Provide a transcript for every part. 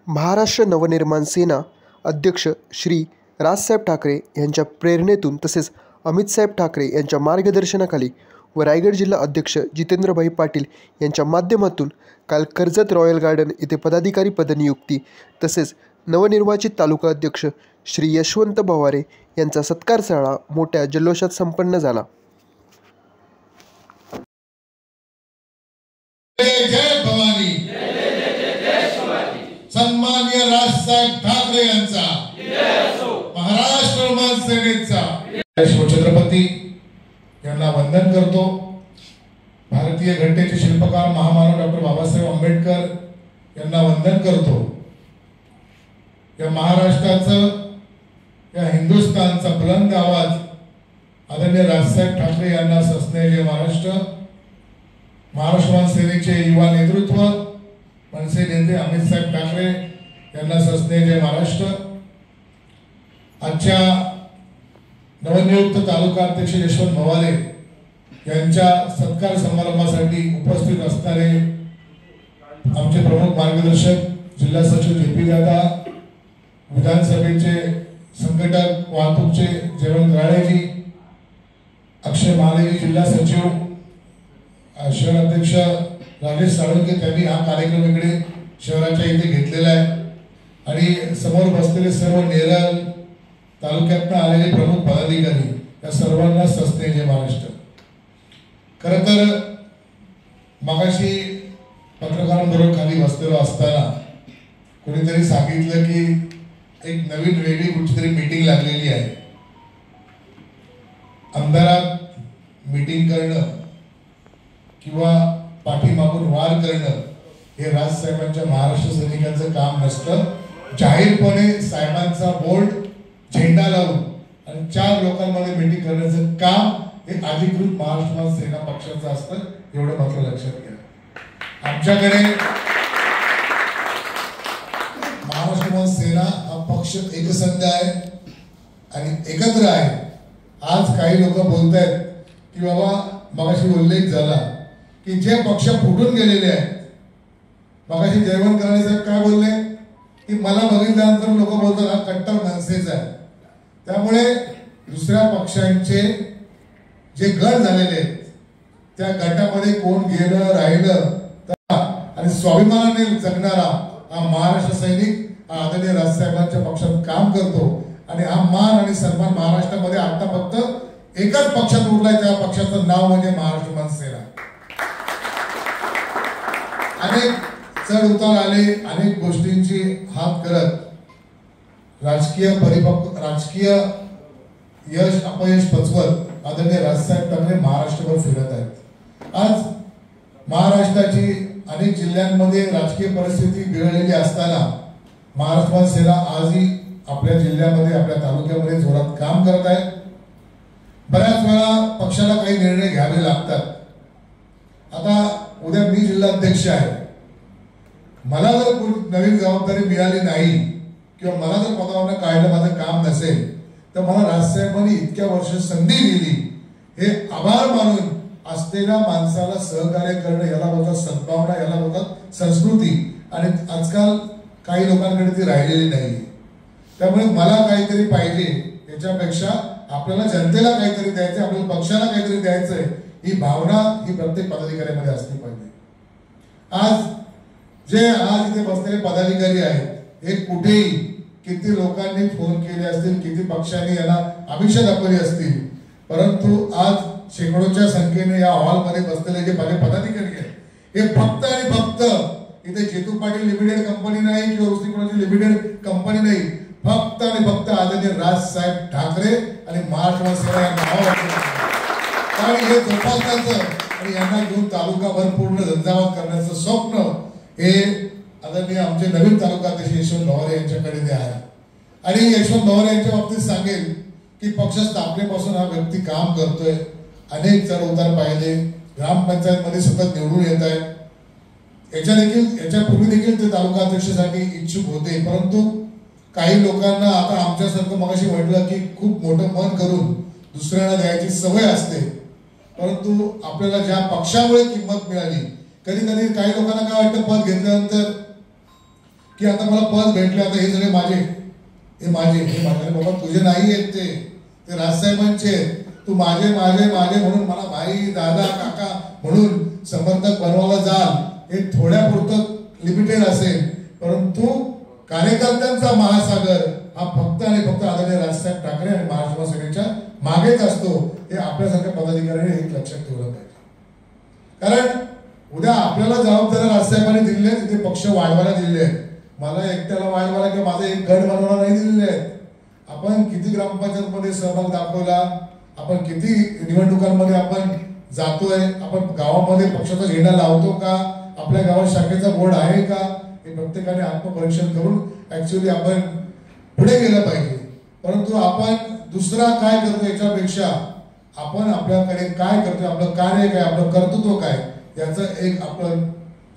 महाराष्ट्र नवनिर्माण सेना अध्यक्ष श्री राजसाहेब ठाकरे यांच्या प्रेरणेतून तसेच अमितसाहेब ठाकरे यांच्या मार्गदर्शनाखाली व रायगड जिल्हा अध्यक्ष जितेंद्रभाई पाटील यांच्या माध्यमातून काल कर्जत रॉयल गार्डन येथे पदाधिकारी पदनियुक्ती तसेच नवनिर्वाचित तालुका अध्यक्ष श्री यशवंत भवारे यांचा सत्कार सोहळा मोठ्या जल्लोषात संपन्न झाला। जय भवानी, सन्माननीय राजसाहेब ठाकरे यांचा महाराष्ट्र नवनिर्माण सेनेचा छत्रपती यांना वंदन करतो। भारतीय घटनेचे शिल्पकार महामानव डॉक्टर बाबासाहेब आंबेडकर यांना वंदन करतो। या महाराष्ट्राचं, या हिंदुस्थानचा बुलंद आवाज आदरणीय राजसाहेब ठाकरे यांना सस्नेह जय महाराष्ट्र। महाराष्ट्र सेनेचे युवा नेतृत्व मनसे नेते अमितसाहेब ठाकरे यांना सस्नेह जय महाराष्ट्र। आजच्या नवनियुक्त तालुका अध्यक्ष यशवंत भवारे यांच्या सत्कार समारंभासाठी उपस्थित असणारे आमचे प्रमुख मार्गदर्शक जिल्हा सचिव जेपी दादा, विधानसभेचे संघटक वाहतूकचे जयवंत राळेजी, अक्षय महालेजी जिल्हा सचिव, शहर अध्यक्ष राजेश साळुंके, त्यांनी हा कार्यक्रम इकडे शहराच्या इथे घेतलेला आहे। आणि समोर बसलेले सर्व नेरळ तालुक्यातून आलेले प्रमुख पदाधिकारी या सर्वांना सस्नेह जय महाराष्ट्र। खरं तर मगाशी पत्रकारांबरोबर खाली बसलेलो असताना कोणीतरी सांगितलं की एक नवीन वेगळी कुठलीतरी मीटिंग लागलेली आहे। आमदारात मीटिंग करणं किंवा पाठीमागून वार करणं हे राजसाहेबांच्या महाराष्ट्र सैनिकांचं काम नसतं। जाहीरपणे साहेबांचा बोर्ड झेंडा लावून आणि 4 लोकांमध्ये मीटिंग करण्याचं काम हे अधिकृत महाराष्ट्र सेना पक्षाचं असतं, एवढं मात्र लक्षात घ्या। आमच्याकडे महाराष्ट्र सेना हा पक्ष एकसंध आहे आणि एकत्र आहे। आज काही लोक बोलतायत की बाबा, मगाशी उल्लेख झाला की जे पक्ष फुटून गेलेले आहेत, मगाशी जयवंत कराडे साहेब काय बोलले की मला बघितल्यानंतर लोक बोलतात हा कट्टर मनसेचा आहे। त्यामुळे दुसऱ्या पक्षांचे जे गट झालेले आहेत त्या गटामध्ये कोण गेलं राहिलं आणि स्वाभिमानाने जगणारा हा महाराष्ट्र सैनिक आदरणीय राजसाहेबांच्या पक्षात काम करतो। आणि हा मान आणि सन्मान महाराष्ट्रामध्ये आता फक्त एकच पक्षात उरलाय, त्या पक्षाचं नाव म्हणजे महाराष्ट्र नवनिर्माण सेना। अनेक चढ उतार आले, अनेक गोष्टींची हात करत राजकीय यश अपयश पचवत आदरणीय राजसाहेब ठाकरे महाराष्ट्रभर फिरत आहेत। आज महाराष्ट्राची अनेक जिल्ह्यांमध्ये राजकीय परिस्थिती बिघडलेली असताना महाराष्ट्र सेना आजही आपल्या जिल्ह्यामध्ये, आपल्या तालुक्यामध्ये जोरात काम करत आहे। बऱ्याच वेळा पक्षाला काही निर्णय घ्यावे लागतात। आता उद्या मी जिल्हाध्यक्ष आहे, मला जर कोणी नवीन जबाबदारी मिळाली नाही किंवा मला जर पदावरून काढलं, माझं काम नसेल, तर मला राजसाहेबांनी इतक्या वर्ष संधी दिली हे आभार मानून असलेल्या माणसाला सहकार्य करणं, याला बोलतात सद्भावना, याला बोलतात संस्कृती। आणि आजकाल काही लोकांकडे ती राहिलेली नाही। त्यामुळे मला काहीतरी पाहिजे याच्यापेक्षा आपल्याला जनतेला काहीतरी द्यायचं, आपल्याला पक्षाला काहीतरी द्यायचंय, ही भावना ही प्रत्येक पदाधिकाऱ्यामध्ये असली पाहिजे। आज इथे बसलेले पदाधिकारी आहेत, हे कुठेही किती लोकांनी फोन केले असतील, किती पक्षांनी यांना अपेक्षा दाखवली असतील, परंतु आज शेकडोच्या संख्येने या हॉलमध्ये बसलेले जे पदाधिकारी आहेत, हे फक्त आणि फक्त इथे जेतू पाटील लिमिटेड कंपनी नाही किंवा दुसरी कोणाची लिमिटेड कंपनी नाही, फक्त आणि फक्त आदरणीय राजसाहेब ठाकरे आणि महाराष्ट्र सेना या नावावर आणि हे जोपासण्याचं आणि यांना घेऊन तालुकाभर पूर्ण झंझावात करण्याचं स्वप्न हे आदरणीय आमचे नवीन तालुका अध्यक्ष यशवंत भवारे यांच्याकडे ते आहे। आणि यशवंत भवारे यांच्या बाबतीत सांगेल की पक्ष स्थापनेपासून हा व्यक्ती काम करतोय, अनेक चढ उतार पाहिले, ग्रामपंचायत मध्ये सतत निवडून येत आहे। याच्यापूर्वी देखील ते तालुका अध्यक्षासाठी इच्छुक होते, परंतु काही लोकांना आता आमच्यासारखं मगाशी म्हटलं की खूप मोठं मन करून दुसऱ्यांना द्यायची सवय असते, परंतु आपल्याला ज्या पक्षामुळे किंमत मिळाली, कधी कधी काही लोकांना काय वाटतं पद घेतल्यानंतर की आता मला पद भेटले, आता हे सगळे माझे, हे माझे, हे माझे. बाबा तुझे नाही आहेत, ते राजसाहेबांचे. तू माझे माझे माझे म्हणून मला भाई दादा काका म्हणून समर्थक बनवायला जाल, हे थोड्यापुरतं लिमिटेड असेल. परंतु कार्यकर्त्यांचा महासागर हा फक्त आणि फक्त आदरणीय राजसाहेब ठाकरे आणि महाराष्ट्र सेनेच्या मागेच असतो. हे आपल्यासारख्या पदाधिकाऱ्यांनी एक लक्षात ठेवलं पाहिजे. कारण उद्या आपल्याला जबाबदारी राजसाहेबांनी दिलेली आहे, तिथे पक्ष वाढवायला दिलेले आहेत. मला एकट्याला वाढवायला किंवा माझा एक गट बनवायला नाही दिलेले आहेत. आपण किती ग्रामपंचायतमध्ये सहभाग दाखवला, आपण किती निवडणुकांमध्ये आपण जातोय, आपण गावामध्ये पक्षाचा झेंडा लावतो का, आपल्या गावात शाखेचा बोर्ड आहे का, हे प्रत्येकाने आत्मपरीक्षण करून ऍक्च्युअली आपण पुढे गेलं पाहिजे. परंतु आपण दुसरा काय करतो याच्यापेक्षा आपण आपल्याकडे काय करतोय, आपलं कार्य काय, आपलं कर्तृत्व काय, याचं एक आपण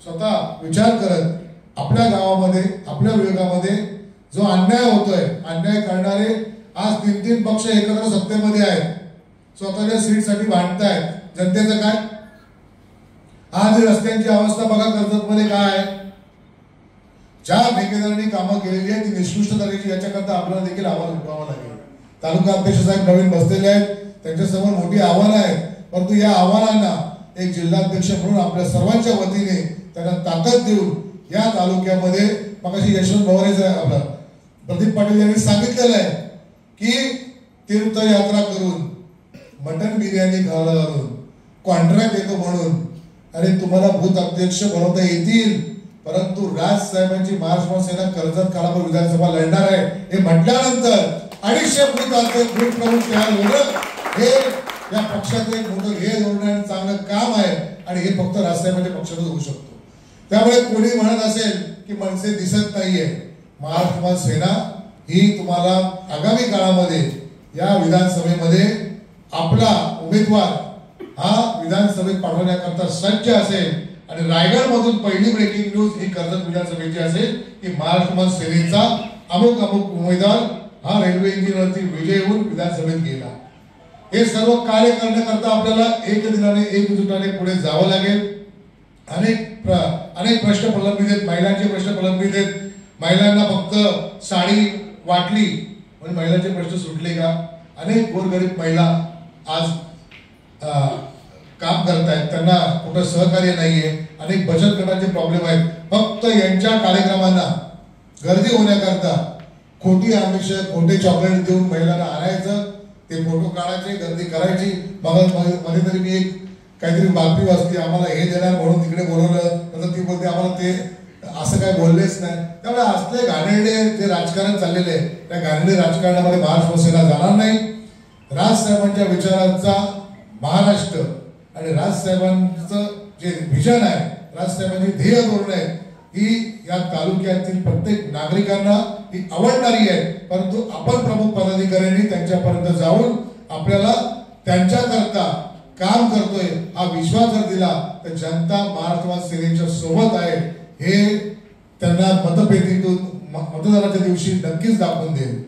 स्वतः विचार करत आपल्या गावामध्ये, आपल्या विभागामध्ये जो अन्याय होतोय, अन्याय करणारे आज 3 पक्ष एकत्र सत्तेमध्ये आहेत, स्वतःच्या सीटसाठी भांडतायत. जनतेचं काय? आज रस्त्यांची अवस्था बघा कर्जतमध्ये काय आहे. ज्या ठेकेदारांनी कामं केलेली आहेत ती निष्कृष्ट दर्जाची, याच्याकरता आपल्याला देखील आव्हान उठवावं लागेल. तालुका अध्यक्ष साहेब नवीन बसलेले आहेत, त्यांच्यासमोर मोठी आव्हानं आहेत. परंतु या आव्हानांना एक जिल्हाध्यक्ष म्हणून आपल्या सर्वांच्या वतीने त्यांना ताकद देऊन या तालुक्यामध्ये, मगाशी यशवंत भवारे आपला प्रदीप पाटील यांनी सांगितलेलं आहे की तीर्थयात्रा करून, मटन बिर्याणी घालून, कॉन्ट्रॅक्ट येतो म्हणून आणि तुम्हाला भूत अध्यक्ष बनवता येतील. परंतु राजसाहेबांची महाराष्ट्र सेना कर्जत खालापूर विधानसभा लढणार आहे हे म्हटल्यानंतर 250 बूथ प्रमुख तयार होणं हे या पक्षाचं एक मोठं ध्येय धोरण चांगलं काम आहे आणि हे फक्त राजसाहेबांच्या पक्षातच होऊ शकतो. त्यामुळे कोणी म्हणत असेल की मनसे दिसत नाहीये, महाराष्ट्र सेना ही तुम्हाला आगामी काळामध्ये या विधानसभेमध्ये आपला उमेदवार हा विधानसभेत पाठवण्याकरता सज्ज असेल. आणि रायगड मधून पहिली ब्रेकिंग न्यूज ही कर्जत विधानसभेची असेल की महाराष्ट्र सेनेचा अमुक उमेदवार हा रेल्वे इंजिनवरती विजय होऊन विधानसभेत गेला. हे सर्व कार्य करण्याकरता आपल्याला एक दिलाने एकजुटाने पुढे जावं लागेल. अनेक प्रश्न प्रलंबित आहेत, महिलांचे प्रश्न प्रलंबित आहेत. महिलांना फक्त साडी वाटली पण महिलांचे प्रश्न सुटले का? अनेक गोरगरीब महिला आज काम करतायत, त्यांना कुठं सहकार्य नाहीये. अनेक बचत गटांचे प्रॉब्लेम आहेत. फक्त यांच्या कार्यक्रमांना गर्दी होण्याकरता खोटी आमिष, खोटे चॉकलेट देऊन महिलांना आणायचं, ते फोटो काढायचे, गर्दी करायची. मध्ये तरी मी एक काहीतरी बातमी वाचली, आम्हाला हे देणार म्हणून तिकडे बोलवलं, तर ती बोलते आम्हाला ते असं काय बोललेच नाही. त्यामुळे असले घाणेरडे जे राजकारण चाललेले आहे, त्या घाणेरडे राजकारणामध्ये महाराष्ट्र सेना जाणार नाही. राजसाहेबांच्या विचारांचा महाराष्ट्र आणि राजसाहेबांचं जे विजन आहे, राजसाहेबांची ध्येय धोरण आहे, ही या तालुक्यातील प्रत्येक नागरिकांना ही आवडणारी आहे. परंतु आपण प्रमुख पदाधिकाऱ्यांनी त्यांच्यापर्यंत जाऊन आपल्याला त्यांच्याकरता काम करतोय हा विश्वास जर दिला तर जनता महाराष्ट्र सेनेच्या सोबत आहे हे त्यांना मतपेटीतून मतदानाच्या दिवशी नक्कीच दाखवून देईल.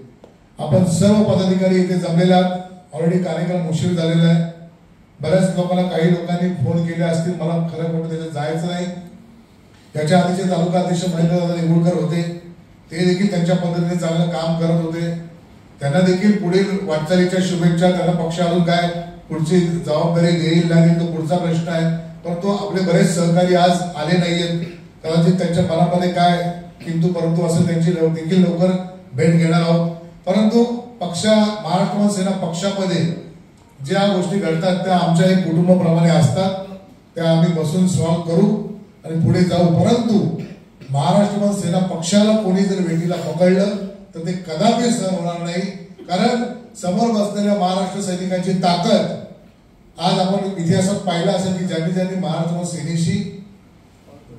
आपण सर्व पदाधिकारी इथे जमलेले आहात. ऑलरेडी कार्यक्रम उशीर झालेला आहे. बऱ्याच लोकांना, काही लोकांनी फोन केले असतील, मला खरं खोटं त्याच्यात जायचं नाही. याच्या आधीचे तालुका अध्यक्ष महेंद्रदादा निगुळकर होते, ते देखील त्यांच्या पद्धतीने चांगलं काम करत होते. त्यांना देखील पुढील वाटचालीच्या शुभेच्छा. त्यांना पक्ष अजून काय पुढची जबाबदारी देईल लागेल तो पुढचा प्रश्न आहे. परंतु आपले बरेच सहकारी आज आले नाहीयेत. कदाचित त्यांच्या मनामध्ये काय किंतु परंतु असेल, त्यांची देखील लवकर भेट घेणार आहोत. परंतु महाराष्ट्र सेना पक्षामध्ये ज्या गोष्टी घडतात त्या आमच्या एक कुटुंबाप्रमाणे असतात. त्या आम्ही बसून सॉल्व्ह करू आणि पुढे जाऊ. परंतु महाराष्ट्र सेना पक्षाला कोणी जर वेटीला पकडलं तर ते कदापि सहन होणार नाही. कारण समोर बसलेल्या महाराष्ट्र सैनिकांची ताकद आज आपण इतिहासात पाहिलं असेल की ज्यांनी महाराष्ट्र सेनेशी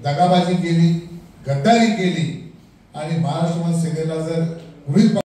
दगाबाजी केली, गद्दारी केली आणि महाराष्ट्र सेनेला जर